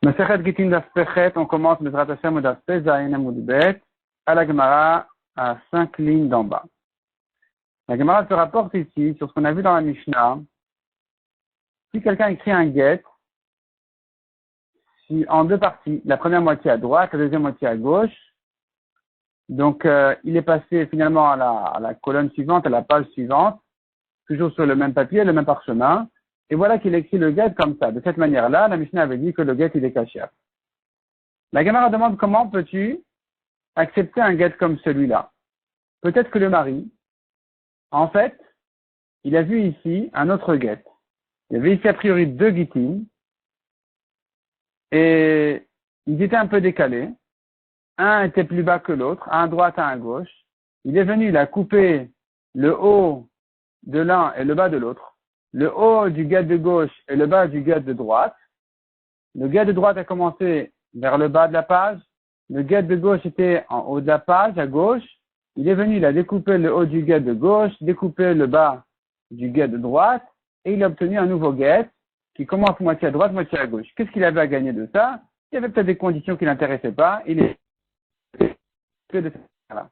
Masechet Gittin Daf Pechet, on commence Bezrat Hashem Daf Peh Zayin Amud Bet à la Gemara à 5 lignes d'en bas. La Gemara se rapporte ici sur ce qu'on a vu dans la Mishnah. Si quelqu'un écrit un get, si en deux parties, la première moitié à droite, la deuxième moitié à gauche, donc il est passé finalement à la colonne suivante, à la page suivante, toujours sur le même papier, le même parchemin. Et voilà qu'il écrit le get comme ça. De cette manière-là, la Mishnah avait dit que le get, il est caché. La Gemara demande comment peux-tu accepter un get comme celui-là. Peut-être que le mari, en fait, il a vu ici un autre get. Il y avait ici a priori deux gittim et ils étaient un peu décalés. Un était plus bas que l'autre, un à droite, un à gauche. Il est venu, il a coupé le haut de l'un et le bas de l'autre. Le haut du get de gauche et le bas du get de droite. Le get de droite a commencé vers le bas de la page. Le get de gauche était en haut de la page, à gauche. Il est venu, il a découpé le haut du get de gauche, découpé le bas du get de droite, et il a obtenu un nouveau get qui commence moitié à droite, moitié à gauche. Qu'est-ce qu'il avait à gagner de ça? Il y avait peut-être des conditions qui l'intéressaient pas. Il est que de ça.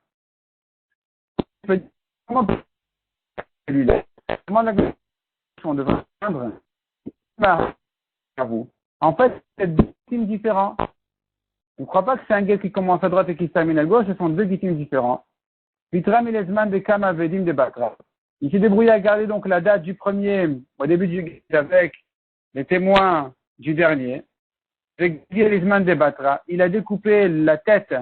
Comment celui-là? Comment la on devrait prendre à vous. En fait, c'est deux gittim différents. Je ne crois pas que c'est un get qui commence à droite et qui se termine à gauche, ce sont deux gittim différents. Vitram et lesman de Kama Vedim de Batra. Il s'est débrouillé à garder donc la date du premier, au début du get, avec les témoins du dernier. Lesman de Batra. Il a découpé la tête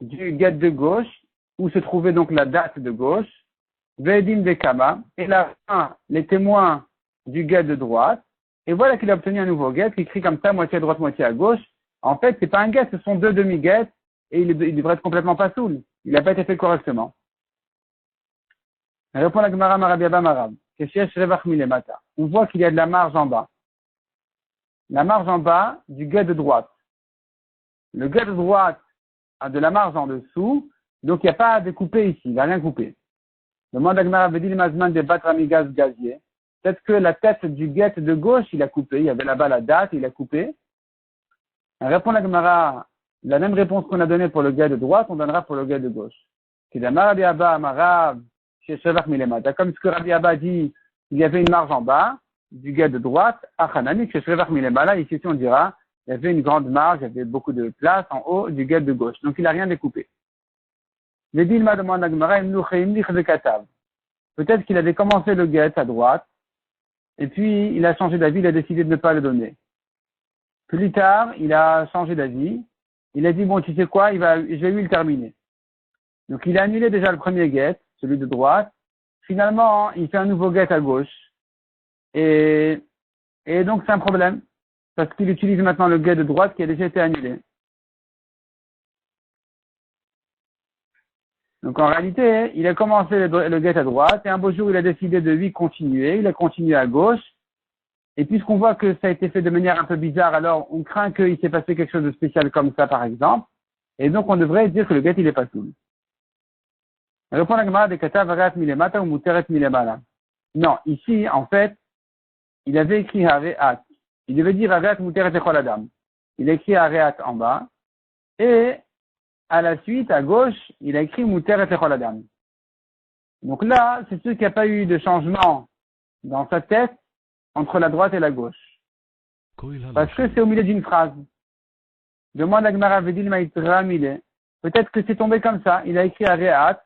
du get de gauche, où se trouvait donc la date de gauche. Vedim de Kama. Et la fin, les témoins du get de droite. Et voilà qu'il a obtenu un nouveau get qui écrit comme ça, moitié à droite, moitié à gauche. En fait, c'est pas un get, ce sont deux demi-gets et il devrait être complètement pas saoul. Il n'a pas été fait correctement. Elle répond la Gemara Marabiaba Marab. On voit qu'il y a de la marge en bas. La marge en bas du get de droite. Le get de droite a de la marge en dessous, donc il n'y a pas à découper ici, il n'a rien coupé. Le monde de Gemara veut dire Mazman de Batramigas Gazier. Peut-être que la tête du get de gauche, il a coupé. Il y avait là-bas la date, il a coupé. Elle répond la Gemara, la même réponse qu'on a donnée pour le get de droite, on donnera pour le get de gauche. Comme ce que Rabbi Abba dit, il y avait une marge en bas du get de droite. Ici, on dira, il y avait une grande marge, il y avait beaucoup de place en haut du get de gauche. Donc, il n'a rien découpé. Peut-être qu'il avait commencé le get à droite, et puis il a changé d'avis, il a décidé de ne pas le donner. Plus tard, il a changé d'avis, il a dit, bon, tu sais quoi, je vais lui le terminer. Donc il a annulé déjà le premier get, celui de droite. Finalement, il fait un nouveau get à gauche. Et donc c'est un problème, parce qu'il utilise maintenant le get de droite qui a déjà été annulé. Donc en réalité, il a commencé le get à droite, et un beau jour, il a décidé de lui continuer, il a continué à gauche, et puisqu'on voit que ça a été fait de manière un peu bizarre, alors on craint qu'il s'est passé quelque chose de spécial comme ça, par exemple, et donc on devrait dire que le get, il est pas soul. Répond la Gemara de Katav Hareat Milemata ou Muteret Milemala. Non, ici, en fait, il avait écrit Hareat. Il devait dire Hareat Muteret Echol Adam. Il a écrit Hareat en bas, et à la suite, à gauche, il a écrit Muteret Echol Adam. Donc là, c'est sûr qu'il n'y a pas eu de changement dans sa tête entre la droite et la gauche. Parce que c'est au milieu d'une phrase. Demande à Gemara Vedil Maïtra Mile. Peut-être que c'est tombé comme ça. Il a écrit Hareat.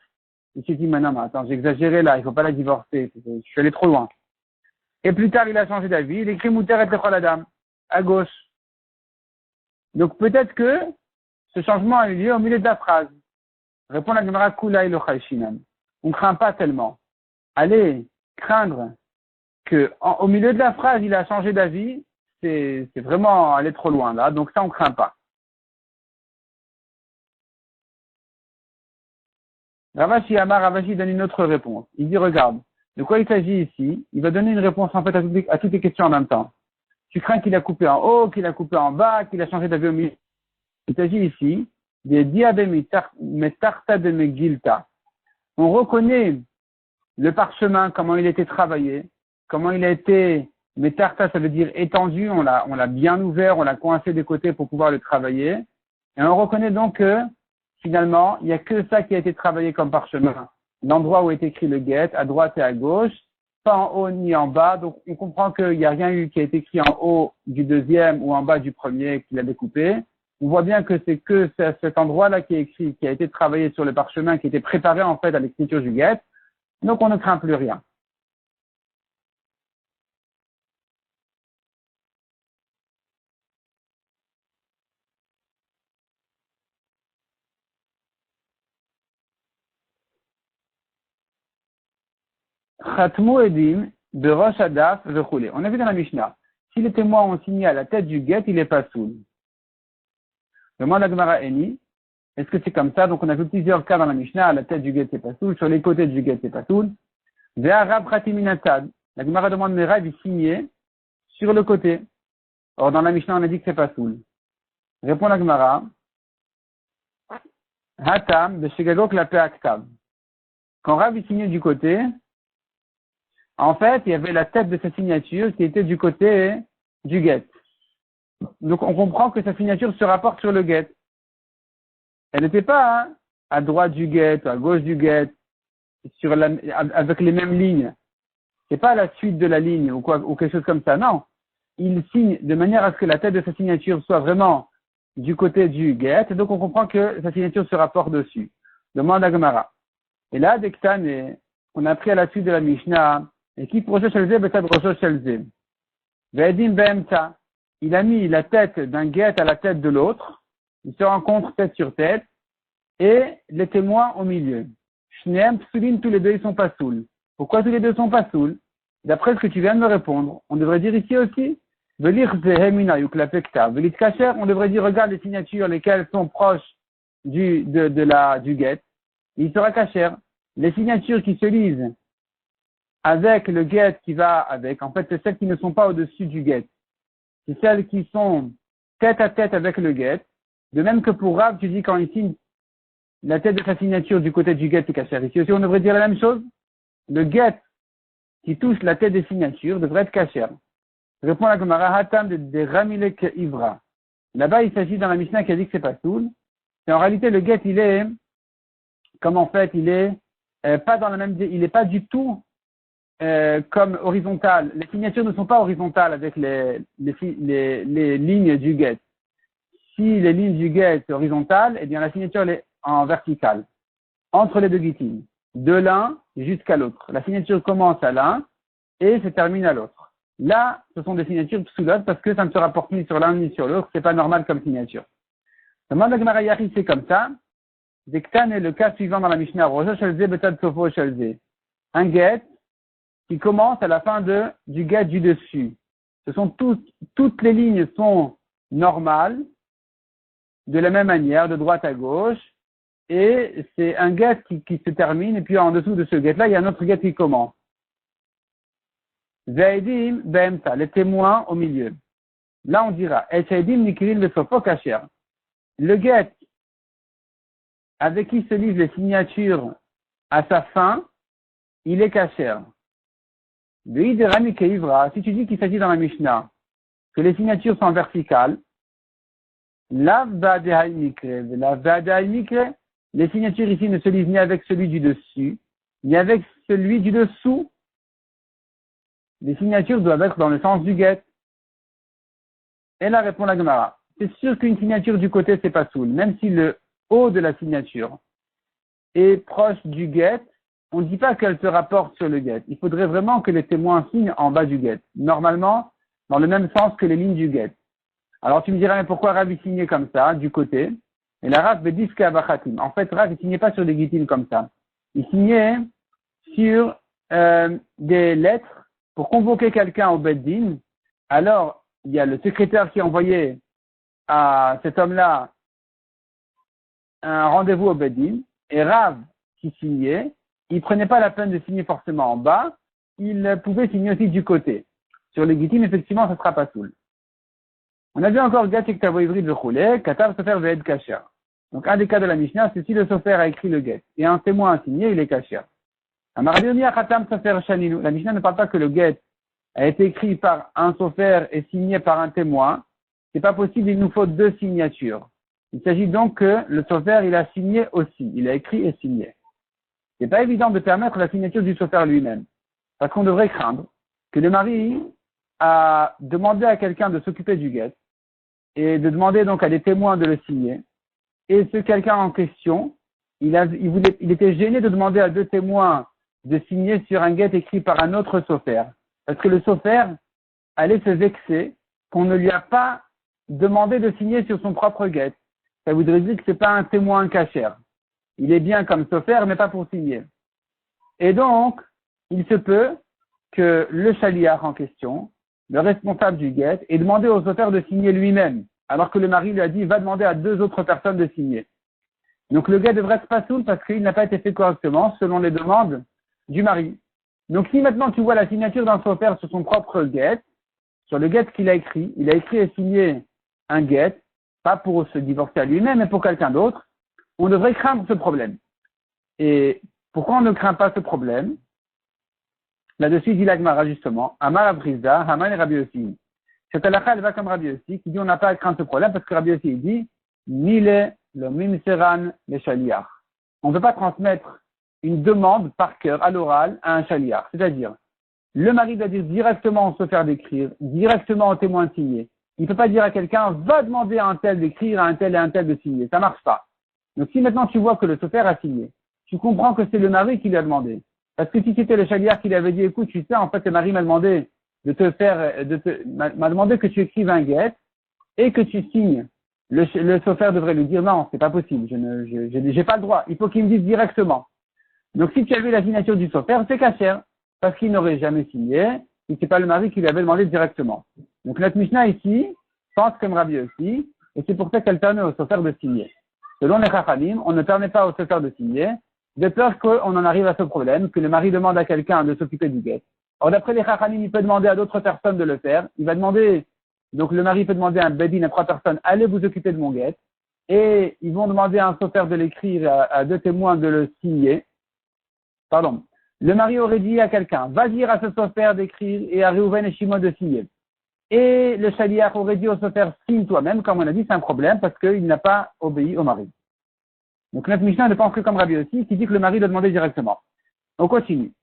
Il s'est dit, mais non, attends, j'ai exagéré là, il faut pas la divorcer. Je suis allé trop loin. Et plus tard, il a changé d'avis. Il écrit Muteret Echol Adam. À gauche. Donc peut-être que ce changement a eu lieu au milieu de la phrase. Répond la Gemara Kula Ilo Chayshinan. On ne craint pas tellement. Allez craindre que au milieu de la phrase, il a changé d'avis, c'est vraiment aller trop loin là. Donc ça, on ne craint pas. Ravashi donne une autre réponse. Il dit, regarde, de quoi il s'agit ici? Il va donner une réponse en fait à toutes les questions en même temps. Tu crains qu'il a coupé en haut, qu'il a coupé en bas, qu'il a changé d'avis au milieu. Il s'agit ici des diabemetarta de megilta. On reconnaît le parchemin, comment il a été travaillé, comment il a été Mais tarta, ça veut dire étendu, on l'a bien ouvert, on l'a coincé des côtés pour pouvoir le travailler. Et on reconnaît donc que, finalement, il n'y a que ça qui a été travaillé comme parchemin. L'endroit où est écrit le guet, à droite et à gauche, pas en haut ni en bas. Donc, on comprend qu'il n'y a rien eu qui a été écrit en haut du deuxième ou en bas du premier qu'il a découpé. On voit bien que c'est que cet endroit-là qui est écrit, qui a été travaillé sur le parchemin, qui a été préparé en fait à l'écriture du guet. Donc, on ne craint plus rien. Khatmu edim, berosh adaf, vechoulé. On a vu dans la Mishnah, si les témoins ont signé à la tête du guet, il est pas soul. Demande à Gemara Eni, est-ce que c'est comme ça? Donc on a vu plusieurs cas dans la Mishnah, à la tête du guet c'est pas soul, sur les côtés du guet c'est pas soul. Ve'arab khatiminatad. La Gemara demande mais Rav il signait sur le côté. Or dans la Mishnah on a dit que c'est pas soul. Répond la Gemara, Hatam, beshegagok la pe'aktav. Quand Rav il signait du côté, en fait, il y avait la tête de sa signature qui était du côté du guet. Donc, on comprend que sa signature se rapporte sur le guet. Elle n'était pas à droite du guet, à gauche du guet, avec les mêmes lignes. C'est pas la suite de la ligne ou quelque chose comme ça. Non. Il signe de manière à ce que la tête de sa signature soit vraiment du côté du guet. Donc, on comprend que sa signature se rapporte dessus. Demande à Gemara. Et là, Dektan, on a appris à la suite de la Mishnah, et qui proche chelze, betad rocho chelze. Ve'edim be'emta. Il a mis la tête d'un guet à la tête de l'autre. Ils se rencontrent tête sur tête. Et les témoins au milieu. Shneem psulin, tous les deux, ils sont pas saouls. Pourquoi tous les deux sont pas saouls? D'après ce que tu viens de me répondre, on devrait dire ici aussi. Velir zehemina yuklapekta. Velit kacher, on devrait dire, regarde les signatures, lesquelles sont proches du guet. Il sera kacher. Les signatures qui se lisent avec le guet qui va avec, en fait, c'est celles qui ne sont pas au-dessus du guet. C'est celles qui sont tête à tête avec le guet. De même que pour Rav, tu dis quand il signe la tête de sa signature du côté du guet, c'est kasher. Ici aussi, on devrait dire la même chose. Le guet qui touche la tête des signatures devrait être kasher. Répond la Gemara, Hatam de Ramilek Ivra. Là-bas, il s'agit dans la Mishnah qui a dit que c'est pas soul. Et en réalité, le guet, il est, comme en fait, il est pas dans la même, il est pas du tout comme horizontal. Les signatures ne sont pas horizontales avec les lignes du guet. Si les lignes du guet sont horizontales, eh bien la signature elle est en verticale, entre les deux guitines, de l'un jusqu'à l'autre. La signature commence à l'un et se termine à l'autre. Là, ce sont des signatures pseudo parce que ça ne se rapporte ni sur l'un ni sur l'autre, c'est pas normal comme signature. Demande à Gemara Yari, c'est comme ça. Dektan est le cas suivant dans la Mishnah. Rojo shelze betad sofo shelze. Un guet qui commence à la fin du guet du dessus. Ce sont toutes les lignes sont normales, de la même manière, de droite à gauche, et c'est un guet qui se termine, et puis en dessous de ce guet-là, il y a un autre guet qui commence. Zaidim be'emta, les témoins au milieu. Là, on dira, Zaidim nikiril vesofo kasher. Le guet avec qui se lisent les signatures à sa fin, il est kasher. Si tu dis qu'il s'agit dans la Mishnah que les signatures sont verticales, les signatures ici ne se lisent ni avec celui du dessus, ni avec celui du dessous. Les signatures doivent être dans le sens du guet. Et là répond la Gemara. C'est sûr qu'une signature du côté c'est pas soul, même si le haut de la signature est proche du guet. On ne dit pas qu'elle se rapporte sur le guet. Il faudrait vraiment que les témoins signent en bas du guet. Normalement, dans le même sens que les lignes du guet. Alors tu me diras, mais pourquoi Rav il signait comme ça, du côté? Et la Rav dit qu'abachatim. En fait, Rav il signait pas sur des guitines comme ça. Il signait sur des lettres pour convoquer quelqu'un au Beddin. Alors, il y a le secrétaire qui envoyait à cet homme-là un rendez-vous au Beddin. Et Rav qui signait, il prenait pas la peine de signer forcément en bas, il pouvait signer aussi du côté. Sur les guitines, effectivement, ça sera pas soul. On a vu encore Gat Tavo Ivri de Choulé, Katar Sofer Ve'ed Kasher. Donc, un des cas de la Mishnah, c'est si le Sofer a écrit le Get et un témoin a signé, il est Kasher. La Mishnah ne parle pas que le Get a été écrite par un sofer et signée par un témoin, c'est pas possible, il nous faut deux signatures. Il s'agit donc que le sofer, il a signé aussi. Il a écrit et signé. C'est pas évident de permettre la signature du sofer lui-même. Parce qu'on devrait craindre que le mari a demandé à quelqu'un de s'occuper du guet et de demander donc à des témoins de le signer. Et ce quelqu'un en question, il était gêné de demander à deux témoins de signer sur un guet écrit par un autre sofer. Parce que le sofer allait se vexer qu'on ne lui a pas demandé de signer sur son propre guet. Ça voudrait dire que c'est pas un témoin cachère. Il est bien comme sofer, mais pas pour signer. Et donc, il se peut que le shaliach en question, le responsable du guet, ait demandé au sofer de signer lui-même, alors que le mari lui a dit, va demander à deux autres personnes de signer. Donc le guet devrait être pas soul parce qu'il n'a pas été fait correctement selon les demandes du mari. Donc si maintenant tu vois la signature d'un sofer sur son propre guet, sur le guet qu'il a écrit et signé un guet, pas pour se divorcer à lui-même, mais pour quelqu'un d'autre, on devrait craindre ce problème. Et pourquoi on ne craint pas ce problème? Là-dessus, dit l'Agmara justement, Amar Abrizda, Haman et Rabbi Yossi. Cette halakha, elle va comme Rabbi Yossi, qui dit on n'a pas à craindre ce problème parce que Rabbi Yossi il dit, Mile le mimseran le shaliach. On ne peut pas transmettre une demande par cœur, à l'oral, à un shaliach. C'est-à-dire, le mari doit dire directement au sofer d'écrire, directement au témoin de signer. Il ne peut pas dire à quelqu'un, va demander à un tel d'écrire, à un tel et à un tel de signer. Ça marche pas. Donc si maintenant tu vois que le sofer a signé, tu comprends que c'est le mari qui lui a demandé. Parce que si c'était le shaliach qui lui avait dit, écoute, tu sais, en fait, le mari m'a demandé m'a demandé que tu écrives un guet et que tu signes. Le sofer devrait lui dire, non, c'est pas possible, j'ai pas le droit. Il faut qu'il me dise directement. Donc si tu as vu la signature du sofer, c'est cachère. Parce qu'il n'aurait jamais signé, et c'est pas le mari qui lui avait demandé directement. Donc notre Mishnah ici pense comme Rabbi aussi, et c'est pour ça qu'elle permet au sofer de signer. Selon les Chachamim, on ne permet pas au sofer de signer, de peur qu'on en arrive à ce problème, que le mari demande à quelqu'un de s'occuper du guet. Or d'après les Chachamim, il peut demander à d'autres personnes de le faire. Il va demander, donc le mari peut demander à un bedin, à trois personnes, allez vous occuper de mon guet, et ils vont demander à un sofer de l'écrire, à deux témoins de le signer. Pardon. Le mari aurait dit à quelqu'un, va dire à ce sofer d'écrire et à Reuven et Shimon de signer. Et le shaliach aurait dit au sofer, signe toi-même, comme on a dit, c'est un problème parce qu'il n'a pas obéi au mari. Donc notre Mishnah ne pense que comme Rabbi aussi, qui dit que le mari doit demander directement. On continue.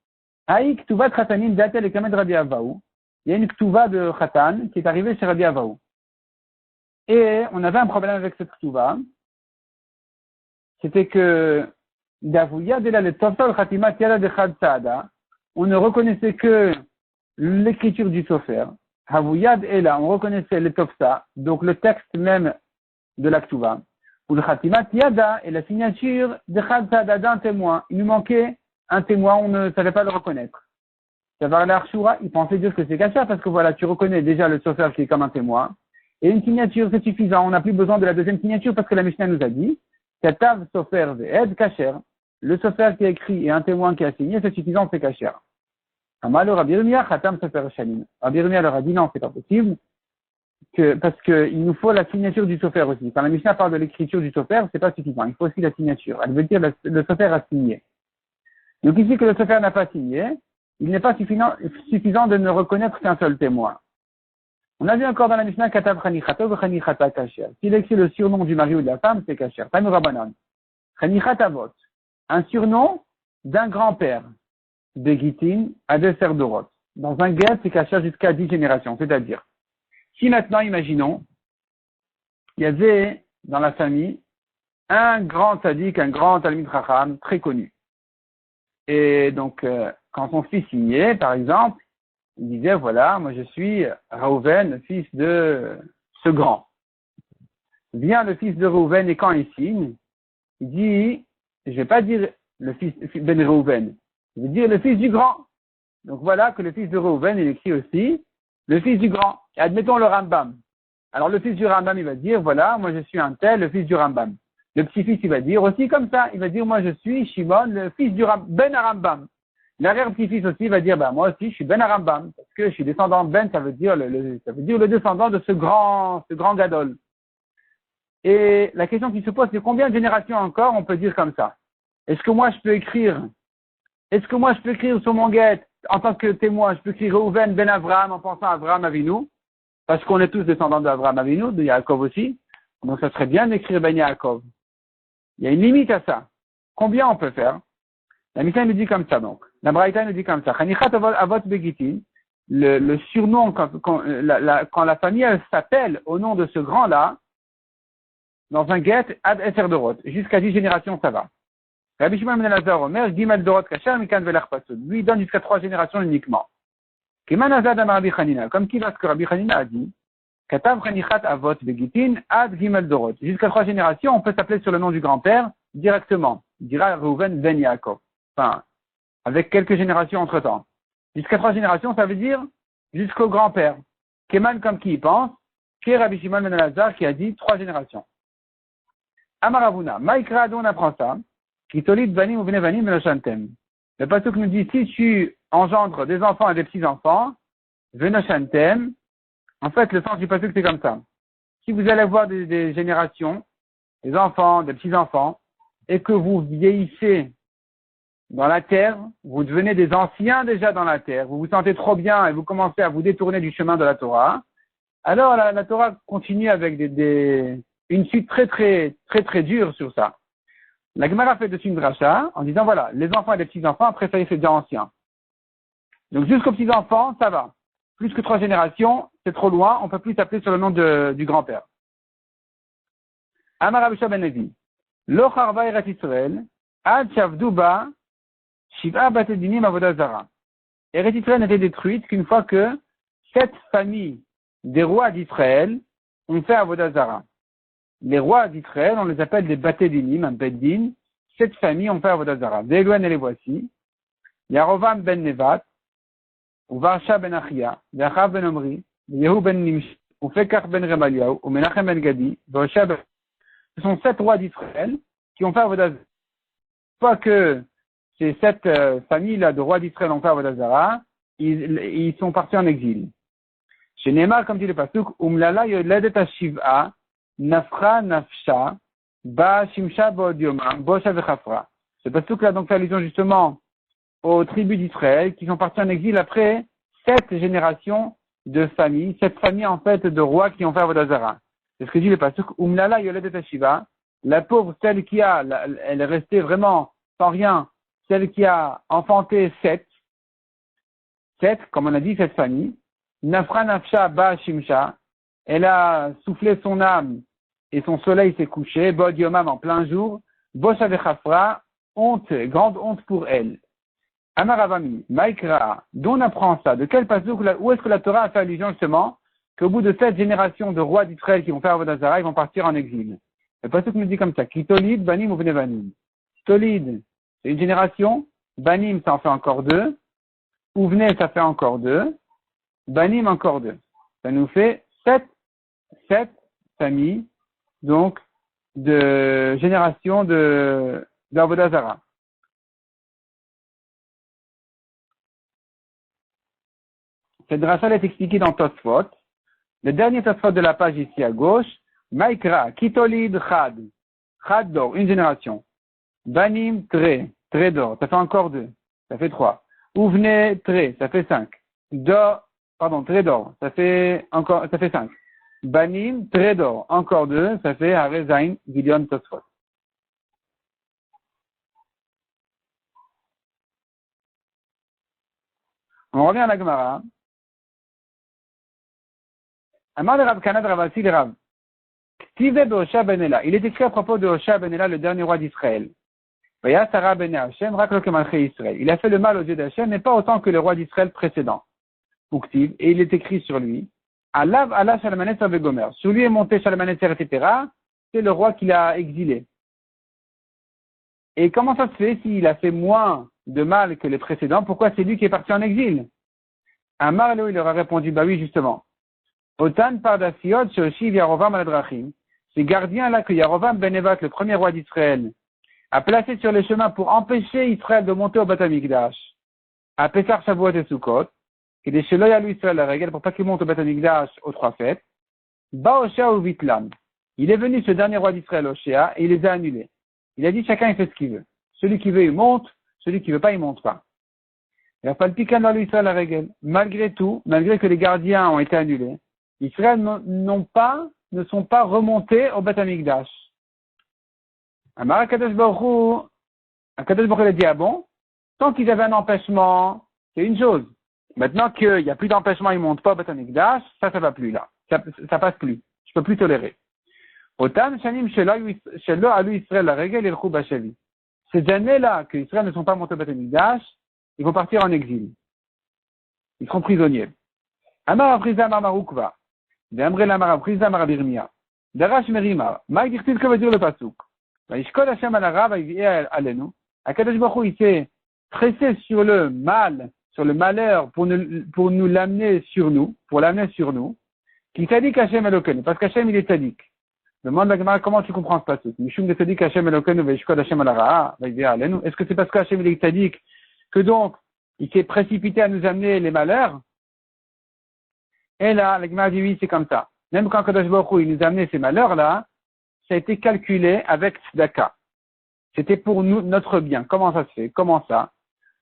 Aïe ktuva khatanim datel et kamed Rabbi Avaou. Il y a une ktuva de khatan qui est arrivée chez Rabbi Avaou. Et on avait un problème avec cette ktuva. C'était que on ne reconnaissait que l'écriture du sofer. Havouyad est là, on reconnaissait le tofsa, donc le texte même de la ktuva. Ou le khatimat yada est la signature de Chad Sada d'un témoin. Il lui manquait un témoin, on ne savait pas le reconnaître. Savar l'Arshura, il pensait dire que c'est caché parce que voilà, tu reconnais déjà le sofer qui est comme un témoin. Et une signature, c'est suffisant. On n'a plus besoin de la deuxième signature parce que la Mishnah nous a dit, Katav sofer ve'ed kasher. Le sofer qui a écrit et un témoin qui a signé, c'est suffisant, c'est kasher. Amalo Rabbi Yirmiyah, Khatam sofer shalim. Rabbi Yirmiyah leur a dit non, c'est pas possible. Parce qu'il nous faut la signature du sofer aussi. Quand la Mishnah parle de l'écriture du sofer, c'est pas suffisant. Il faut aussi la signature. Elle veut dire le sofer a signé. Donc ici que le sofer n'a pas signé, il n'est pas suffisant de ne reconnaître qu'un seul témoin. On a vu encore dans la Mishnah Katav Chanichata ou Chanichata Kasher. S'il écrit le surnom du mari ou de la femme, c'est Kasher. Tanu Rabbanan. Chanichatavot. Un surnom d'un grand-père. De Gitin à de Serdorot. Dans un guet, c'est Kasher jusqu'à 10 générations. C'est-à-dire, si maintenant, imaginons, il y avait dans la famille un grand tzaddik, un grand Talmid Chacham, très connu. Et donc, quand son fils signait, par exemple, il disait, voilà, moi je suis Reuven, le fils de ce grand. Vient le fils de Reuven et quand il signe, il dit, je vais pas dire le fils Ben Reuven, je vais dire le fils du grand. Donc voilà que le fils de Reuven, il écrit aussi le fils du grand. Et admettons le Rambam. Alors le fils du Rambam, il va dire, voilà, moi je suis un tel, le fils du Rambam. Le petit-fils, il va dire aussi comme ça, il va dire, moi je suis Shimon, le fils du Ben Rambam. L'arrière-petit-fils aussi va dire, moi aussi je suis Ben Rambam, parce que je suis descendant de Ben, ça veut dire le descendant de ce grand Gadol. Et la question qui se pose, c'est combien de générations encore on peut dire comme ça? Est-ce que moi je peux écrire sur mon guet en tant que témoin, je peux écrire Reuven ben Avraham en pensant à Avraham Avinu, parce qu'on est tous descendants d'Avraham Avinu, de Yaakov aussi. Donc ça serait bien d'écrire Ben Yaakov. Il y a une limite à ça. Combien on peut faire? La Mishnah nous dit comme ça donc. La Braïta nous dit comme ça. Chanichat avot begitin, le surnom quand la famille elle s'appelle au nom de ce grand-là, dans un get ad eser dorot, jusqu'à 10 générations ça va. Rabbi Shimon ben Elazar Omer, Gimel dorot kasher mikan velach pasud. Lui il donne jusqu'à 3 générations uniquement. Keman azad amar Rabbi Chanina, comme qui va ce que Rabbi Chanina a dit. Katav chanichat avot begitin ad Gimel dorot. Jusqu'à 3 générations, on peut s'appeler sur le nom du grand-père directement. Il dira Reuven ben Yaakov. Enfin, avec quelques générations entre temps. Jusqu'à 3 générations, ça veut dire jusqu'au grand-père. Keman comme qui y pense, qui est Rabbi Shimon ben Elazar qui a dit 3 générations. Amaravuna, Maïkra, on apprend ça, qui tolid banim ou banim venoshantem. Le pasuk nous dit, si tu engendres des enfants et des petits-enfants, venoshantem, en fait, le sens du pasuk c'est comme ça. Si vous allez voir des générations, des enfants, des petits-enfants, et que vous vieillissez dans la terre, vous devenez des anciens déjà dans la terre, vous vous sentez trop bien et vous commencez à vous détourner du chemin de la Torah, alors la Torah continue avec une suite très dure sur ça. La Gemara fait dessus une dracha en disant voilà, les enfants et les petits-enfants, après ça y est, c'est déjà ancien. Donc jusqu'aux petits-enfants, ça va. Plus que 3 générations, c'est trop loin, on peut plus s'appeler sur le nom du grand-père. Amar Abisha ben Levi. Lo charva eretz Yisrael, ad shavduba, Shiva Batedinim Avodah Zara. Eretz Yisrael n'était détruite qu'une fois que 7 familles des rois d'Israël ont fait Avodah Zara. Les rois d'Israël, on les appelle des Batedinim, un Beddin. 7 familles ont fait Avodah Zara. D'éloigner les voici. Yarovam ben Nevat, Uvarsha ben Achia, Yachav ben Omri, Yehu ben Nimsh, Ufekach ben Remaliaou, Menachem ben Gadi, Vosha ben. Ce sont 7 rois d'Israël qui ont fait Avodah Zara. Une fois que ces 7 familles-là de rois d'Israël ont fait Avodah Zara, ils sont partis en exil. Chez Neymar, comme dit le pasuk, Umlala yoledet ashiv'a, nafra nafsha, ba shimsha ba'odioma, bosha vechafra. Ce pasuk-là donc fait allusion justement aux tribus d'Israël qui sont partis en exil après 7 générations de familles, 7 familles en fait de rois qui ont fait Avodah Zara. C'est ce que dit le pasuk, Umlala yoledet ashiv'a, la pauvre, celle qui elle est restée vraiment sans rien, celle qui a enfanté 7, comme on a dit, 7 familles. Nafra nafsha ba shimsha, elle a soufflé son âme et son soleil s'est couché, bod yomam en plein jour, bosha vechafra, honte, grande honte pour elle. Amaravami, maikra, d'où on apprend ça? De quel pasuk, où est-ce que la Torah a fait allusion justement qu'au bout de 7 générations de rois d'Israël qui vont faire Avodah Zara, ils vont partir en exil? Le pasuk nous dit comme ça, kitolid banim ou banim. Tolid, c'est une génération. Banim, ça en fait encore 2. Ouvne, ça fait encore 2. Banim, encore 2. Ça nous fait 7 familles, donc, de générations d'Avodah Zara. Cette dracha est expliquée dans Tosfot. Le dernier Tosfot de la page ici à gauche. Maikra, kitolid chad. Chad d'or, une génération. Banim, très d'or, ça fait encore 2, ça fait 3. Ouvne, très, ça fait 5. Très d'or, ça fait 5. Banim, très d'or, encore 2, ça fait Harezain, Gideon, Tosfot. On revient à la Gemara. Amar le Rav Kanad Ravasi le Rav. Ktive Beosha ben Ela. Il est écrit à propos de Osha ben Ela, le dernier roi d'Israël. Il a fait le mal aux yeux d'Hachem, mais pas autant que le roi d'Israël précédent. Et il est écrit sur lui. Sur lui est monté Shalmaneser, etc. C'est le roi qui l'a exilé. Et comment ça se fait s'il a fait moins de mal que les précédents? Pourquoi c'est lui qui est parti en exil? Amarlo, il leur a répondu, bah oui, justement. Otan Pardasiot, Shoshiv Yarovam al-Drachim. Ces gardiens-là que Yarovam ben Nevat, le premier roi d'Israël, a placé sur les chemins pour empêcher Israël de monter au Beth Amikdash, à Pessar, Shavuot et Sukkot, et des Sheloya lui Israël la règle pour pas qu'il monte au Beth Amikdash aux 3 fêtes, Baosha ou Vitlam. Il est venu ce dernier roi d'Israël, Oshéa, et il les a annulés. Il a dit chacun il fait ce qu'il veut. Celui qui veut, il monte, celui qui veut pas, il monte pas. Malgré tout, malgré que les gardiens ont été annulés, Israël ne sont pas remontés au Beth Amikdash. Amar Akadosh Baruch Hu a dit, ah bon, tant qu'ils avaient un empêchement, c'est une chose. Maintenant qu'il n'y a plus d'empêchement, ils ne montent pas au Beth Amikdash, ça va plus là. Ça passe plus. Je peux plus tolérer. Otam Shanim Shelo Alu Israël la Regel El Bashavi. Ces années-là que Israël ne sont pas montés au Beth Amikdash, ils vont partir en exil. Ils seront prisonniers. Amar Afriza Amar Marukva. D'Amrel Amar Afriza Amar Birmia. Darash Merima. Maï dit-il que veut dire le pasuk? Ishkol Hashem Alara va y alenu. Akadosh Baruch Hu, il s'est pressé sur le mal, sur le malheur pour nous l'amener sur nous, Qui tzadik Hashem Elokeinu, parce qu'Hashem il est tzadik. Demande la Gemara comment tu comprends ce pasuk? Mishum de tzadik Hashem Elokeinu ve'ishkol Hashem Alara va y alenu. Est-ce que c'est parce qu'Hashem il est tzadik que donc il s'est précipité à nous amener les malheurs? Et là, la Gemara dit oui, c'est comme ça. Même quand Kadosh Baruch Hu, il nous a amené ces malheurs-là, ça a été calculé avec tzedaka. C'était pour nous, notre bien. Comment ça se fait? Comment ça?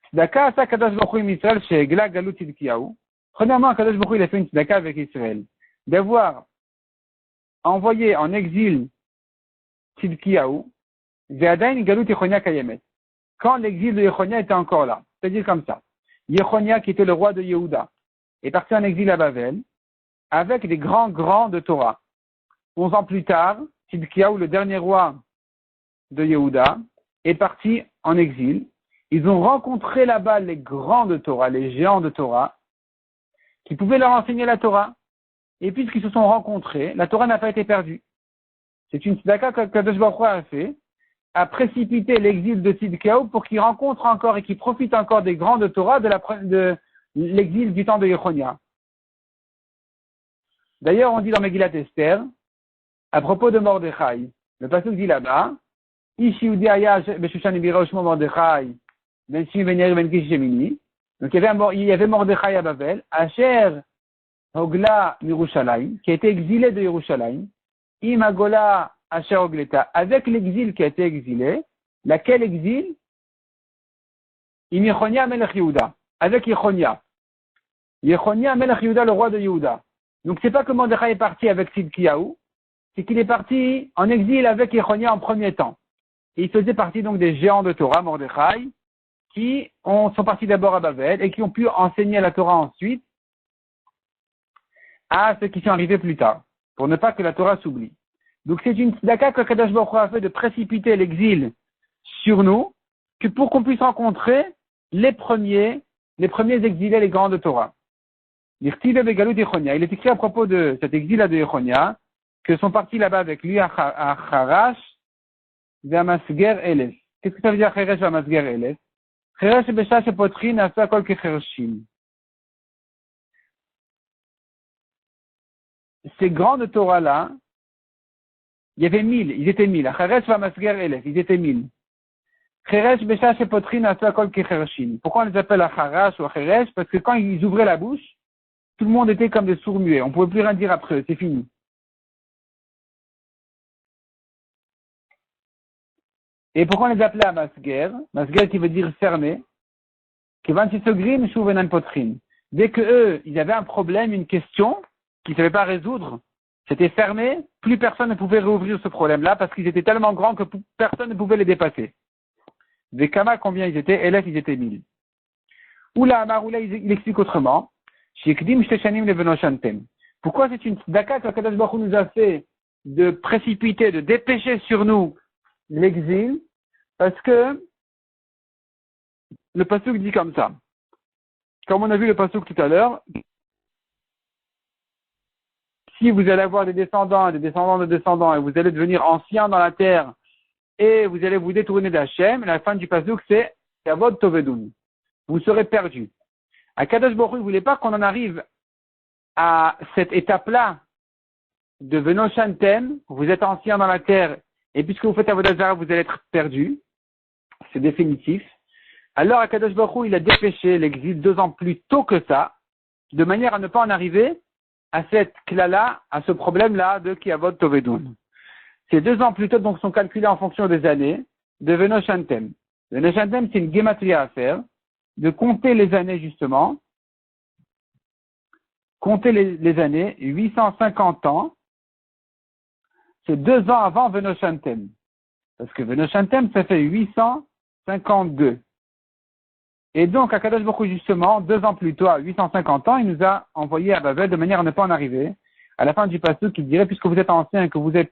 Tzedaka, ça, Kadosh Baruch Hu, Israël, chez Gla Galut Tzidkiyahu. Premièrement, Kadosh Baruch Hu, il a fait une tzedaka avec Israël. D'avoir envoyé en exil Tzidkiyahu, Ve'adain Galut Yechonia Kayemet. Quand l'exil de Yechonia était encore là. C'est-à-dire comme ça. Yechonia, qui était le roi de Yehuda, est parti en exil à Bavel, avec des grands de Torah. 11 ans plus tard, Tzidkiyahu, le dernier roi de Yehuda, est parti en exil. Ils ont rencontré là-bas les grands de Torah, les géants de Torah, qui pouvaient leur enseigner la Torah. Et puisqu'ils se sont rencontrés, la Torah n'a pas été perdue. C'est une tzedaka que Kadosh Baruch Hu a fait, a précipité l'exil de Tzidkiyahu pour qu'il rencontre encore et qu'il profite encore des grands de Torah de l'exil du temps de Yechonia. D'ailleurs, on dit dans Megillat Esther, à propos de Mordechai, le pasuk dit là-bas, Ishi Yehudi Aya Beshushan Ibira Ushmo Mordechai, Ben Shimi Ben Yair Ben Kish Shemini. Donc il y avait Mordechai à Babel, Asher Hogla Mirushalayim, qui a été exilé de Yerushalayim, Imagola Asher Hogleta, avec l'exil qui a été exilé, laquelle exil? Yechonia Melech Yehuda, avec Yechonia. Yechonia Melech Yehuda, le roi de Yehuda. Donc c'est pas que Mordechai est parti avec Tzidkiyahu, c'est qu'il est parti en exil avec Yechonia en premier temps. Et il faisait partie donc des géants de Torah, Mordechai, qui sont partis d'abord à Babel et qui ont pu enseigner la Torah ensuite à ceux qui sont arrivés plus tard, pour ne pas que la Torah s'oublie. Donc c'est une tzedaka que Kadosh Baruch Hu a fait de précipiter l'exil sur nous, que pour qu'on puisse rencontrer les premiers exilés, les grands de Torah. Il est écrit à propos de cet exil-là de Yechonia, que sont partis là-bas avec lui à Harash, vers Masger Elef. Qu'est-ce que ça veut dire Harash vers Masger Elef? Harash Besha Shepotrin Asa Kol Kechershim. Ces grands de Torah-là, il y avait 1000, ils étaient 1000. Harash vers Masger Elef, ils étaient 1000. Harash Besha Shepotrin Asa Kol Kechershim. Pourquoi on les appelle Harash ou Harash? Parce que quand ils ouvraient la bouche, tout le monde était comme des sourds muets. On ne pouvait plus rien dire après eux, c'est fini. Et pourquoi on les appelait à Masger? Masger qui veut dire fermé. Dès que eux, ils avaient un problème, une question qu'ils ne savaient pas résoudre, c'était fermé, plus personne ne pouvait réouvrir ce problème-là parce qu'ils étaient tellement grands que personne ne pouvait les dépasser. Des Kama, combien ils étaient? Élèves, ils étaient 1000. Oula, Amaroula, il explique autrement. Pourquoi c'est une tzedaka que Kadosh Baruch Hu nous a fait de précipiter, de dépêcher sur nous l'exil? Parce que le pasuk dit comme ça. Comme on a vu le pasuk tout à l'heure, si vous allez avoir des descendants et des descendants de descendants et vous allez devenir anciens dans la terre et vous allez vous détourner d'Hachem, la fin du pasuk c'est Yavod Tovedun. Vous serez perdus. Kadosh Baruch Hu ne voulait pas qu'on en arrive à cette étape-là de Veno Shantem, vous êtes anciens dans la terre, et puisque vous faites Avodah Zarah, vous allez être perdus. C'est définitif. Alors, Kadosh Baruch Hu, il a dépêché l'exil 2 ans plus tôt que ça, de manière à ne pas en arriver à cette cla-là, à ce problème-là de Kiavod Tovedun. Ces 2 ans plus tôt, donc, sont calculés en fonction des années de Veno Shantem. Veno Shantem, c'est une gematria à faire. de compter les années justement, compter les années, 850 ans, c'est 2 ans avant Venoshantem. Parce que Venoshantem, ça fait 852. Et donc, Akadosh Baruch Hu, justement, 2 ans plus tôt, à 850 ans, il nous a envoyé à Babel de manière à ne pas en arriver. À la fin du passage, qui dirait, puisque vous êtes ancien, que vous êtes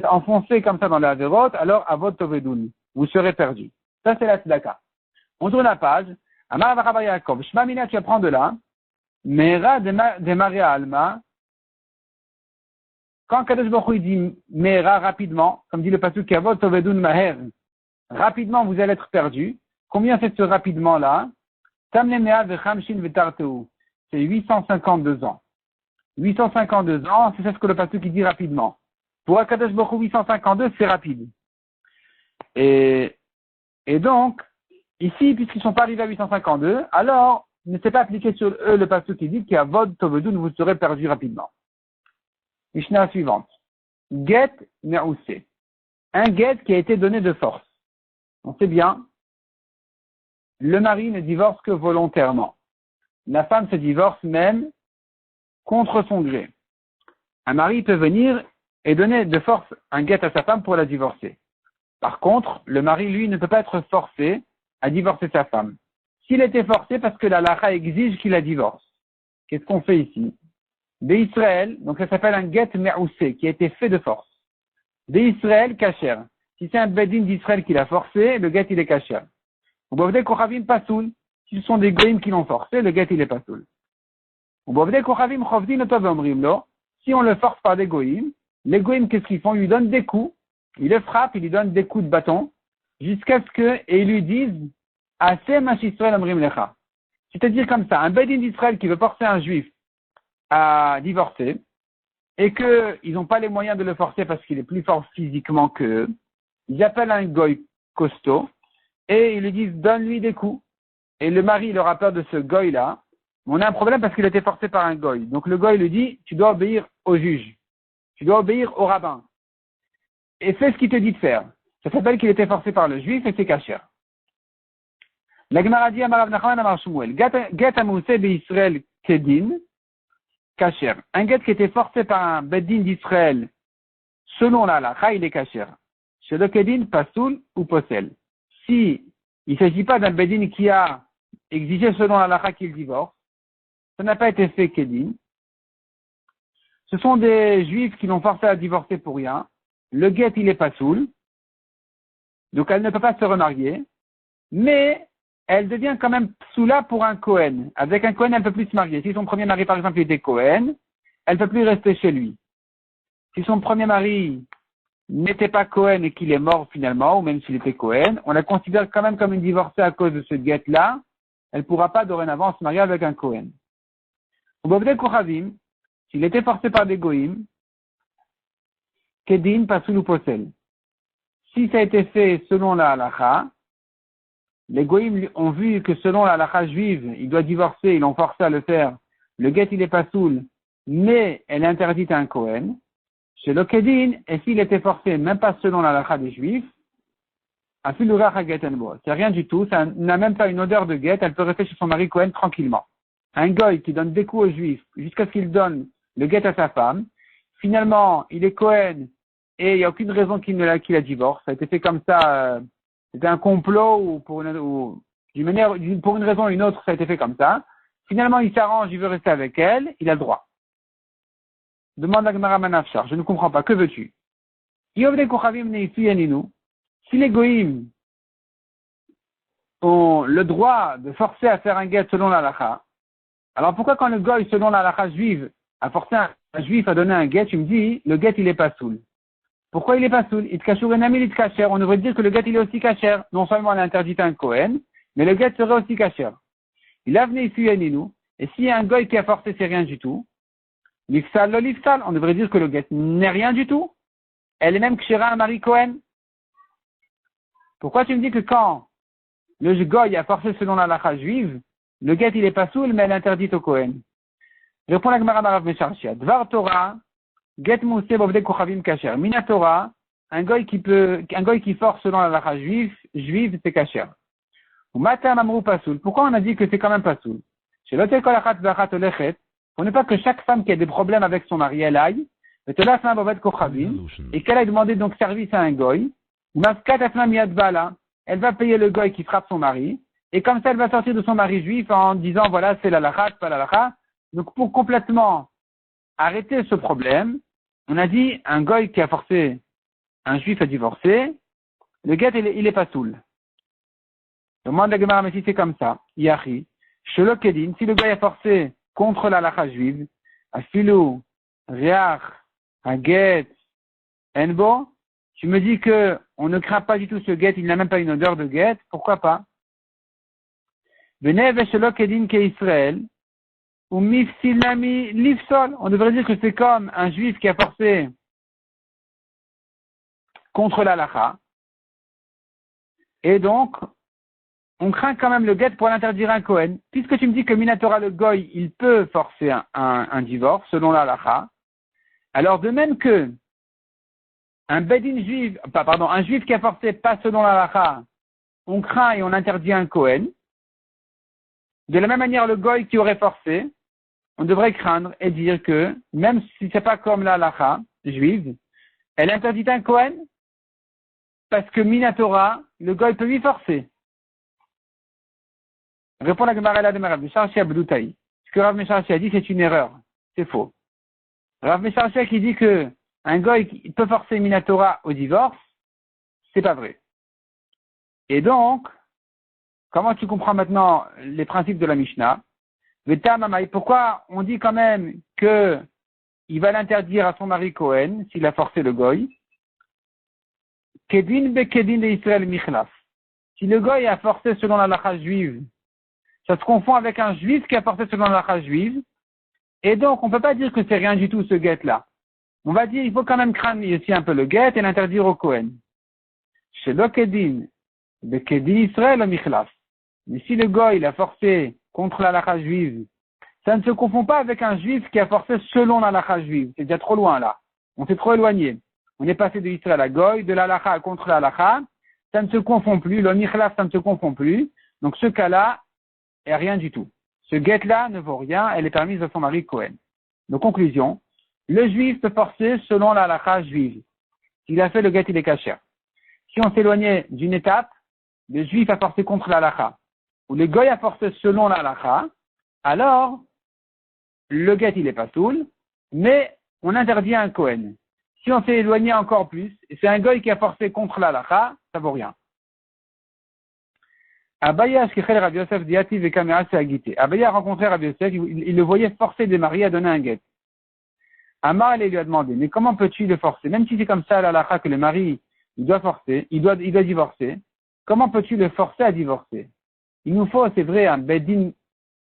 enfoncé comme ça dans la Averot, alors Avot Tovedoun, vous serez perdu. Ça, c'est la tzedaka. On tourne la page. Amar Avachaba Yaakov. Shma Mina, tu apprends de là. Mera de Maria Alma. Quand Kadosh Baruch Hu dit Mera rapidement, comme dit le pasuk Avot Tovedoun Maher, rapidement vous allez être perdu. Combien c'est ce rapidement-là? Tamne Mea Vechamshin Vetarteu. C'est 852 ans. 852 ans, c'est ce que le pasuk dit rapidement. Pour Akadosh Baruch Hu, 852, c'est rapide. Et donc, ici, puisqu'ils ne sont pas arrivés à 852, alors, ne s'est pas appliqué sur eux le pasuk qui dit qu'à Vod Tovedoun, vous serez perdu rapidement. Mishnah suivante. Get Me'ousé. Un get qui a été donné de force. On sait bien, le mari ne divorce que volontairement. La femme se divorce même contre son gré. Un mari peut venir et donner de force un get à sa femme pour la divorcer. Par contre, le mari, lui, ne peut pas être forcé à divorcer sa femme. S'il était forcé parce que la halakha exige qu'il la divorce. Qu'est-ce qu'on fait ici? D'Israël, donc ça s'appelle un get me'ousé, qui a été fait de force. D'Israël, kasher. Si c'est un bedin d'Israël qui l'a forcé, le get il est kasher. Ou bovde kochavim pasoul. Si ce sont des goïms qui l'ont forcé, le get il est pasoul. Ou bovde kochavim chovdin otov omrim lo. Si on le force par des goïms, les goïms qu'est-ce qu'ils font? Ils lui donnent des coups. Ils le frappent, ils lui donnent des coups de bâton, jusqu'à ce que, et ils lui disent, assez machisrael omrim lecha. C'est-à-dire comme ça, un bedin d'Israël qui veut forcer un juif à divorcer, et qu'ils n'ont pas les moyens de le forcer parce qu'il est plus fort physiquement qu'eux, ils appellent un goy costaud, et ils lui disent, donne-lui des coups. Et le mari, il aura peur de ce goy-là. On a un problème parce qu'il a été forcé par un goy. Donc le goy lui dit, tu dois obéir au juge. Tu dois obéir au rabbin. Et fais ce qu'il te dit de faire. Ça s'appelle qu'il était forcé par le juif et c'est kasher. La Gemara dit Amarav Nachman Amar Shmuel. Get amousé be'Israël kedin, kasher. Un get qui était forcé par un bedin d'Israël, selon la halakha, il est kasher. Chez le kedin, pasoul ou posel. Si il ne s'agit pas d'un bedin qui a exigé selon la halakha qu'il divorce, ça n'a pas été fait kedin. Ce sont des juifs qui l'ont forcé à divorcer pour rien. Le get, il est pasoul. Donc elle ne peut pas se remarier. Mais elle devient quand même psoula pour un Kohen. Avec un Kohen, elle ne peut plus se marier. Si son premier mari, par exemple, était Kohen, elle ne peut plus rester chez lui. Si son premier mari n'était pas Kohen et qu'il est mort finalement, ou même s'il était Kohen, on la considère quand même comme une divorcée à cause de ce get-là. Elle ne pourra pas dorénavant se marier avec un Kohen. Au Bobdé Kochavim, s'il était forcé par des Goïm, Kedin, Pasoul ou Posel. Si ça a été fait selon la halakha, les Goïm ont vu que selon la halakha juive, il doit divorcer, ils l'ont forcé à le faire. Le get, il est Pasoul, mais elle est interdite à un Kohen. Chez le Kedin, et s'il était forcé, même pas selon la halakha des Juifs, c'est rien du tout, ça n'a même pas une odeur de get, elle peut rester chez son mari Kohen tranquillement. Un goy qui donne des coups aux Juifs jusqu'à ce qu'il donne le get à sa femme, finalement, il est Kohen et il n'y a aucune raison qu'il la divorce. Ça a été fait comme ça, c'était un complot ou pour une raison ou une autre, ça a été fait comme ça. Finalement, il s'arrange, il veut rester avec elle, il a le droit. Demande à Gemara Manafchar, je ne comprends pas, que veux-tu? Si les goïms ont le droit de forcer à faire un get selon la halakha, alors pourquoi quand le goy, selon la halakha juive, a forcé un juif à donner un get, tu me dis, le get il est pas soul. Pourquoi il est pas soul? On devrait dire que le get il est aussi kasher. Non seulement elle est interdite à un Kohen, mais le get serait aussi kasher. Il a venu ici et s'il y a un goy qui a forcé, c'est rien du tout. L'ifsal, l'ifsal, on devrait dire que le get n'est rien du tout. Elle est même kshera à Marie Kohen. Pourquoi tu me dis que quand le goy a forcé selon la halakha juive, le get il est pas soul, mais elle est interdite au Kohen? Répond la Gemara Marav Mesharshia. Dvar Torah, get moussé bovde kochavim kasher. Mina Torah, un goy qui force selon la halakha juive, c'est kasher. Ou matam amrou pasoul. Pourquoi on a dit que c'est quand même pasoul? Chez l'hôtel kolachat vachat olechet, pour ne pas que chaque femme qui a des problèmes avec son mari, elle aille, et qu'elle aille demander donc service à un goy, elle va payer le goy qui frappe son mari, et comme ça, elle va sortir de son mari juif en disant, voilà, c'est l'halakha, c'est pas l'halakha. Donc, pour complètement arrêter ce problème, on a dit, un goy qui a forcé un juif à divorcer, le guet, il est pas soul. Le monde de la Gemara, mais si c'est comme ça, Yahi, Shelo Kedin, si le goy a forcé contre l'halakha juive, Afilou, Riach, Haget, Enbo, tu me dis que on ne craint pas du tout ce guet, il n'a même pas une odeur de guet, pourquoi pas? Venev Shelo Kedin ke Israël, ou Mifsilami Lifsol, on devrait dire que c'est comme un juif qui a forcé contre l'halakha, et donc, on craint quand même le guet pour l'interdire à un Kohen. Puisque tu me dis que Minatora le Goy, il peut forcer un divorce selon la halakha, alors de même que un juif qui a forcé pas selon la halakha, on craint et on interdit un Kohen. De la même manière, le Goy qui aurait forcé, on devrait craindre et dire que même si c'est pas comme la halakha juive, elle interdit un Kohen parce que Minatora, le Goy peut lui forcer. Répond la Gemara de Rav Mesharchi Abdoutaï. Ce que Rav Mesharchi a dit, c'est une erreur. C'est faux. Rav Mesharchi qui dit que un goy peut forcer Minatora au divorce, c'est pas vrai. Et donc, comment tu comprends maintenant les principes de la Mishnah? Pourquoi on dit quand même que il va l'interdire à son mari Cohen s'il a forcé le goy? Kedin be kedin de Israël michlaf. Si le goy a forcé selon la halakha juive, ça se confond avec un juif qui a forcé selon la halakha juive, et donc on ne peut pas dire que c'est rien du tout ce guet-là. On va dire il faut quand même craindre ici un peu le guet et l'interdire au Cohen. Chez l'Okedin, de Kedin Israël michlaf. Mais si le goy il a forcé contre la halakha juive, ça ne se confond pas avec un juif qui a forcé selon la halakha juive. C'est déjà trop loin là. On s'est trop éloigné. On est passé de Israël à goy, de la halakha contre la halakha. Ça ne se confond plus. Le michlaf, ça ne se confond plus. Donc ce cas-là est rien du tout. Ce guet-là ne vaut rien. Elle est permise à son mari Cohen. Donc conclusion, le juif peut forcer selon la halakha juive. S'il a fait le guet, il est caché. Si on s'éloignait d'une étape, le juif a forcé contre la halakha, ou le goy a forcé selon la halakha, alors le guet il est pas soul, mais on interdit un Cohen. Si on s'est éloigné encore plus, et c'est un goy qui a forcé contre la halakha, ça vaut rien. Abaya a rencontré Rabbi Yosef, il le voyait forcer des maris à donner un guet. Amar lui a demandé, mais comment peux-tu le forcer? Même si c'est comme ça la halakha que le mari il doit forcer, il doit divorcer, comment peux-tu le forcer à divorcer? Il nous faut, c'est vrai, un bedin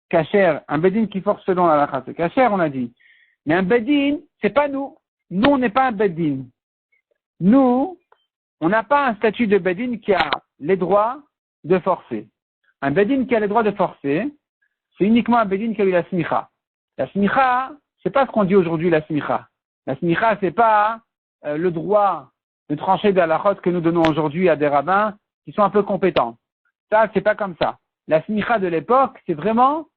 kasher, un bedin qui force selon la halakha. C'est kasher, on a dit. Mais un bedin, c'est pas nous. Nous, on n'est pas un bedin. Nous, on n'a pas un statut de bedin qui a les droits de forcer. Un bedin qui a les droits de forcer, c'est uniquement un bedin qui a eu la smicha. La smicha, c'est pas ce qu'on dit aujourd'hui, la smicha. La smicha, c'est pas le droit de trancher de la halachot que nous donnons aujourd'hui à des rabbins qui sont un peu compétents. Ça, c'est pas comme ça. La smicha de l'époque, c'est vraiment,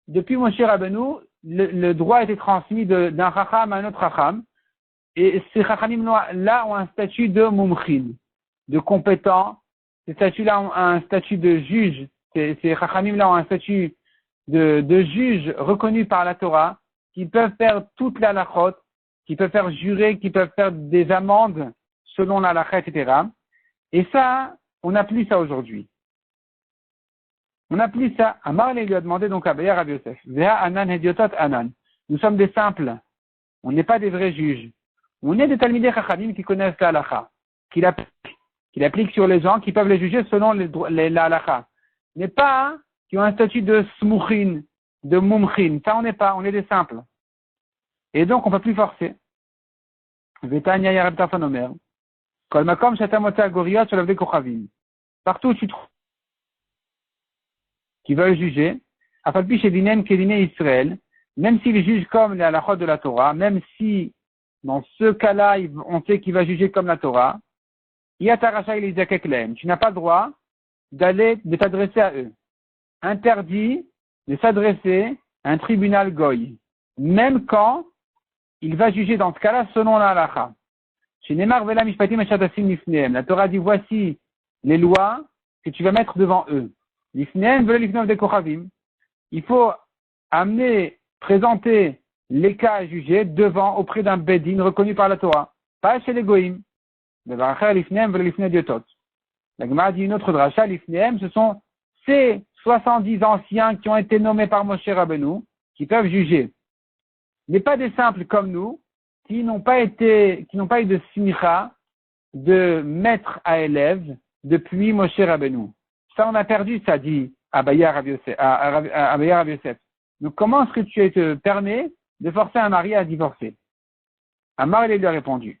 depuis Moshe Rabbeinu, le droit a été transmis d'un chacham à un autre chacham. Et ces chachamim-là ont un statut de mumchin, de compétent. Ces statuts-là ont un statut de juge. Ces chachamim-là ont un statut de juge reconnu par la Torah, qui peuvent faire toute la halachot, qui peuvent faire jurer, qui peuvent faire des amendes selon la halakha, etc. Et ça, on n'a plus ça aujourd'hui. On n'a plus ça. Amar lui a demandé donc à Bayer Rabbi Yosef. Veha anan hediotot anan. Nous sommes des simples. On n'est pas des vrais juges. On est des talmidei chachamim qui connaissent la halakha, qui l'appliquent sur les gens, qui peuvent les juger selon la halakha. Mais pas qui ont un statut de smuchin, de mumchin. Ça, on n'est pas. On est des simples. Et donc, on ne peut plus forcer. Vetanya yareb tafan omer. Kol makom shatamotza goriot sholavdei kochavim. Partout où tu trouves qui veulent juger, afalpi shedinem kedine Israël, même s'il juge comme les halachot de la Torah, même si dans ce cas-là, on sait qu'il va juger comme la Torah, tu n'as pas le droit de t'adresser à eux. Interdit de s'adresser à un tribunal goy, même quand il va juger dans ce cas-là selon la halakha. La Torah dit voici les lois que tu vas mettre devant eux. Il faut présenter les cas à juger auprès d'un bedin reconnu par la Torah, pas chez les goïms. La Gemara dit une autre dracha, l'ifneem, ce sont ces 70 anciens qui ont été nommés par Moshe Rabbeinu, qui peuvent juger. Mais pas des simples comme nous, qui n'ont pas eu de smicha, de maître à élève, depuis Moshe Rabbeinu. Ça, on a perdu, ça dit Abaya Rav Yosef. Donc, comment est-ce que tu te permets de forcer un mari à divorcer? Amar, il lui a répondu.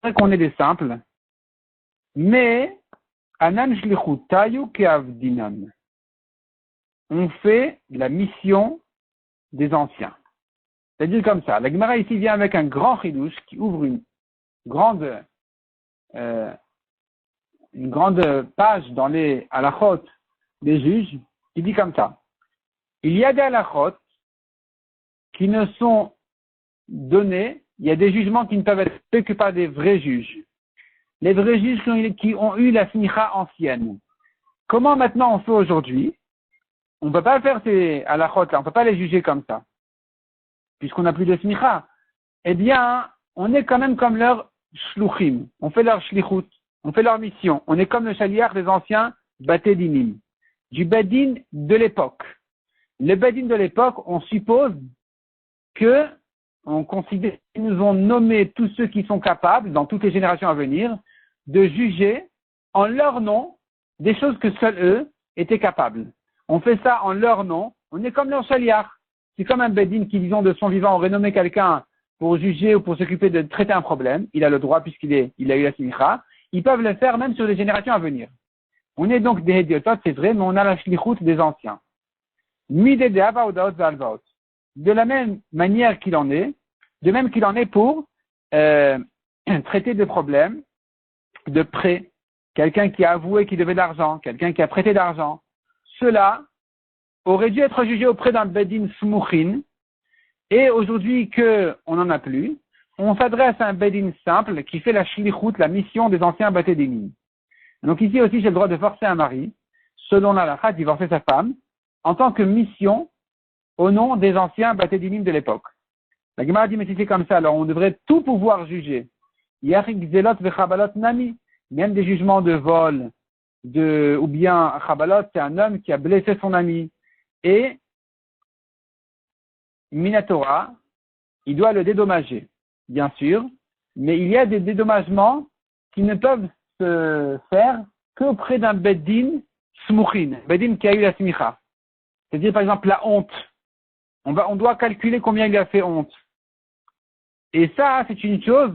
C'est vrai qu'on est des simples, mais Anan shlichut tayu keavdinan. On fait la mission des anciens. C'est-à-dire comme ça. La Gemara ici vient avec un grand chidouche qui ouvre une grande page dans les halachot des juges, qui dit comme ça. Il y a des halachot qui ne sont donnés, il y a des jugements qui ne peuvent être faits que par des vrais juges. Les vrais juges qui ont eu la smicha ancienne. Comment maintenant on fait aujourd'hui? On ne peut pas faire ces halachot là, on ne peut pas les juger comme ça, puisqu'on n'a plus de smicha. Eh bien, on est quand même comme leur shluchim. On fait leur shlichut, on fait leur mission. On est comme le chaliar des anciens baté dinim, du badin de l'époque. Le badin de l'époque, on suppose on considère qu'ils nous ont nommé tous ceux qui sont capables, dans toutes les générations à venir, de juger en leur nom des choses que seuls eux étaient capables. On fait ça en leur nom, on est comme leur chaliar. C'est comme un bedin qui, disons, de son vivant, aurait nommé quelqu'un pour juger ou pour s'occuper de traiter un problème. Il a le droit puisqu'il a eu la simicha. Ils peuvent le faire même sur les générations à venir. On est donc des hédiotot, c'est vrai, mais on a la shlichut des anciens. De la même manière qu'il en est, de même qu'il en est pour traiter des problèmes de prêt. Quelqu'un qui a avoué qu'il devait de l'argent, quelqu'un qui a prêté d'argent. Cela aurait dû être jugé auprès d'un bedin smuchin, et aujourd'hui qu'on n'en a plus, on s'adresse à un bedin simple qui fait la shlichut, la mission des anciens baté dinim. Donc ici aussi, j'ai le droit de forcer un mari, selon la halakha, divorcer sa femme, en tant que mission au nom des anciens baté dinim de l'époque. La Gemara dit, mais si c'est comme ça, alors on devrait tout pouvoir juger. Yarik zelot vechabalot nami, même des jugements de vol, ou bien chabalot, c'est un homme qui a blessé son ami, et Minatora, il doit le dédommager, bien sûr, mais il y a des dédommagements qui ne peuvent se faire qu'auprès d'un beddin smuchin, beddin qui a eu la smicha. C'est-à-dire, par exemple, la honte. On doit calculer combien il a fait honte. Et ça, c'est une chose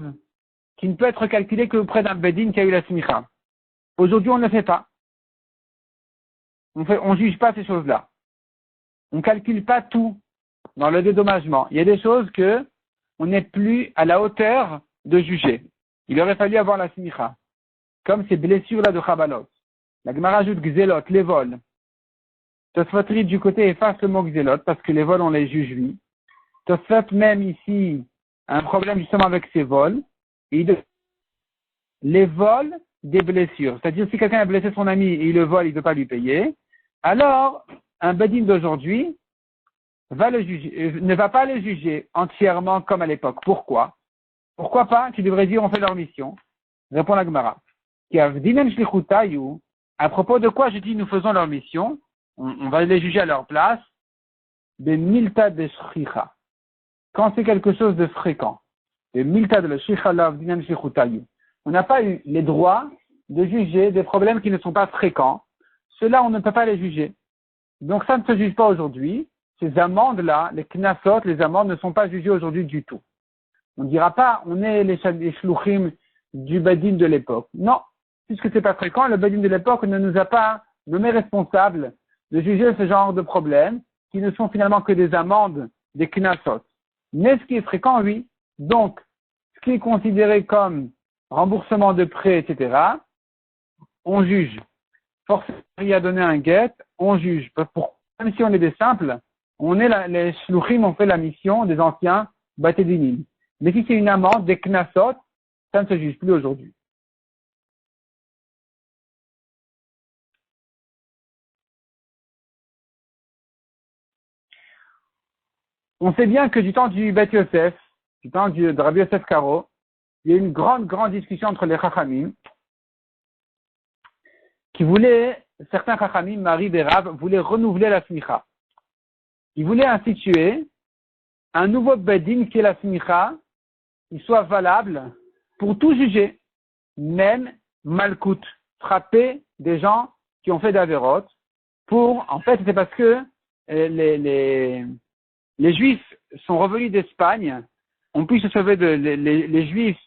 qui ne peut être calculée qu'auprès d'un beddin qui a eu la smicha. Aujourd'hui, on ne le fait pas. On juge pas ces choses-là. On calcule pas tout dans le dédommagement. Il y a des choses que on n'est plus à la hauteur de juger. Il aurait fallu avoir la smicha. Comme ces blessures-là de Chabalot. La Gemara ajoute Gzelot, les vols. Tosfot du côté efface le mot Gzelot parce que les vols on les juge lui. Tosfot même ici a un problème justement avec ces vols. Les vols des blessures. C'est-à-dire si quelqu'un a blessé son ami et il le vole, il ne veut pas lui payer, alors un bedin d'aujourd'hui ne va pas le juger entièrement comme à l'époque. Pourquoi? Pourquoi pas? Tu devrais dire on fait leur mission. Répond la Gemara. À propos de quoi je dis nous faisons leur mission, on va les juger à leur place, des milta de shricha. Quand c'est quelque chose de fréquent, des milta de shricha l'avdinan shlichutayu. On n'a pas eu les droits de juger des problèmes qui ne sont pas fréquents. Ceux-là, on ne peut pas les juger. Donc ça ne se juge pas aujourd'hui. Ces amendes-là, les knasot, les amendes ne sont pas jugées aujourd'hui du tout. On ne dira pas, on est les shluchim du badin de l'époque. Non, puisque c'est pas fréquent, le badin de l'époque ne nous a pas nommé responsables de juger ce genre de problèmes qui ne sont finalement que des amendes, des knasot. Mais ce qui est fréquent, oui. Donc, ce qui est considéré comme remboursement de prêts, etc., on juge. forcer à donner un guet, on juge. Même si on est des simples, on est les shluchim ont fait la mission des anciens batédinim. Mais si c'est une amende, des knassot, ça ne se juge plus aujourd'hui. On sait bien que du temps du Bet Yosef, du temps de Rabbi Yosef Karo, il y a eu une grande discussion entre les Chachamim qui voulaient, certains Chachamim, Marie et Rav, voulaient renouveler la smicha. Ils voulaient instituer un nouveau bedin qui est la smicha, qui soit valable pour tout juger, même malkout, frapper des gens qui ont fait d'Averot, en fait, c'est parce que les Juifs sont revenus d'Espagne, on peut se sauver les Juifs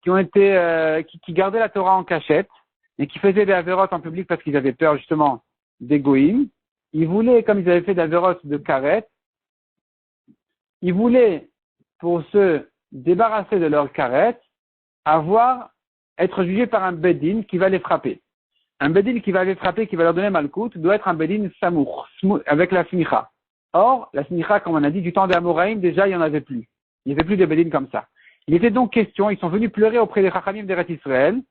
qui ont été, qui gardaient la Torah en cachette, et qui faisaient des avérotes en public parce qu'ils avaient peur justement des goïms. Ils voulaient, comme ils avaient fait d'avérotes de karet, ils voulaient, pour se débarrasser de leur karet, être jugés par un bedin qui va les frapper. Un bedin qui va les frapper, qui va leur donner malkout, doit être un bedin samour, avec la smicha. Or, la smicha, comme on a dit, du temps des Amoraïm, déjà, il n'y en avait plus. Il n'y avait plus de bedin comme ça. Il était donc question, ils sont venus pleurer auprès des Chachamim d'Eretz Israël,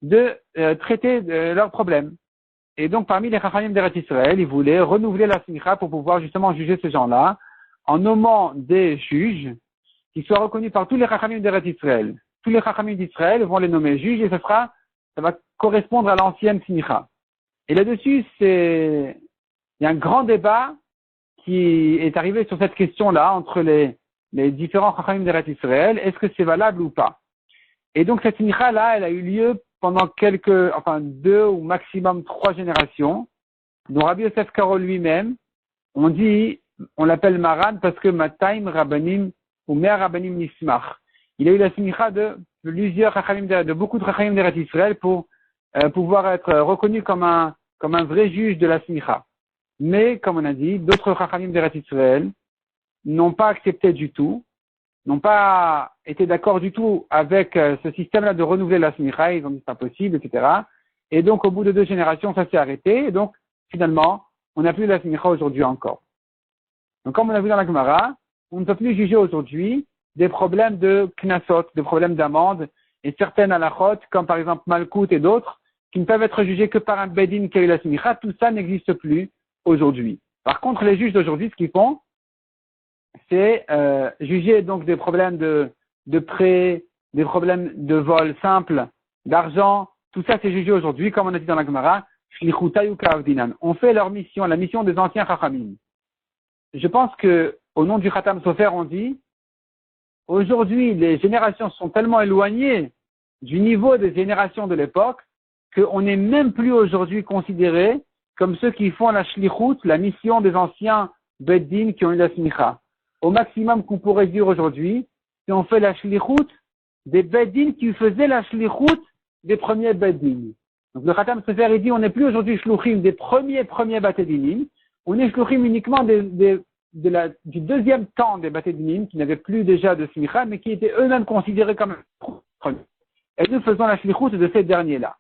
de traiter leurs problèmes. Et donc, parmi les Chachamim d'Eretz Israël, ils voulaient renouveler la smicha pour pouvoir justement juger ces gens-là, en nommant des juges qui soient reconnus par tous les Chachamim d'Eretz Israël. Tous les Chachamim d'Israël vont les nommer juges et ça va correspondre à l'ancienne smicha. Et là-dessus, il y a un grand débat qui est arrivé sur cette question-là entre les différents Chachamim d'Eretz Israël. Est-ce que c'est valable ou pas? Et donc, cette smicha-là, elle a eu lieu pendant 2 ou maximum 3 générations, dont Rabbi Yosef Karo lui-même, on l'appelle Maran parce que Mataim Rabbanim ou Mea Rabbanim Nismach. Il a eu la smicha de plusieurs Chachamim, de beaucoup de Chachamim d'Eretz Israël pour pouvoir être reconnu comme un vrai juge de la smicha. Mais, comme on a dit, d'autres Chachamim d'Eretz Israël n'ont pas accepté du tout, n'ont pas été d'accord du tout avec ce système-là de renouveler la smicha, ils ont dit c'est pas possible, etc. Et donc, au bout de 2 générations, ça s'est arrêté, et donc, finalement, on n'a plus la smicha aujourd'hui encore. Donc, comme on a vu dans la Gemara, on ne peut plus juger aujourd'hui des problèmes de knassot, des problèmes d'amende, et certaines halachot, comme par exemple malkout et d'autres, qui ne peuvent être jugés que par un bedin qui a eu la smicha, tout ça n'existe plus aujourd'hui. Par contre, les juges d'aujourd'hui, ce qu'ils font, c'est juger donc des problèmes de prêt, des problèmes de vol simple, d'argent, tout ça c'est jugé aujourd'hui, comme on a dit dans la Gemara, shlichutay ou kavdinan. On fait leur mission, la mission des anciens chachamim. Je pense que, au nom du Khatam Sofer, on dit, aujourd'hui, les générations sont tellement éloignées du niveau des générations de l'époque qu'on n'est même plus aujourd'hui considéré comme ceux qui font la shlichut, la mission des anciens beddin qui ont eu la smicha. Au maximum qu'on pourrait dire aujourd'hui, c'est on fait la shlichut des beddin qui faisaient la shlichut des premiers beddin. Donc le Khatam Sofer, il dit, on n'est plus aujourd'hui shluchim des premiers batédinim, on est shluchim uniquement du deuxième temps des batédinim qui n'avaient plus déjà de smicha, mais qui étaient eux-mêmes considérés comme premiers. Et nous faisons la shlichut de ces derniers-là.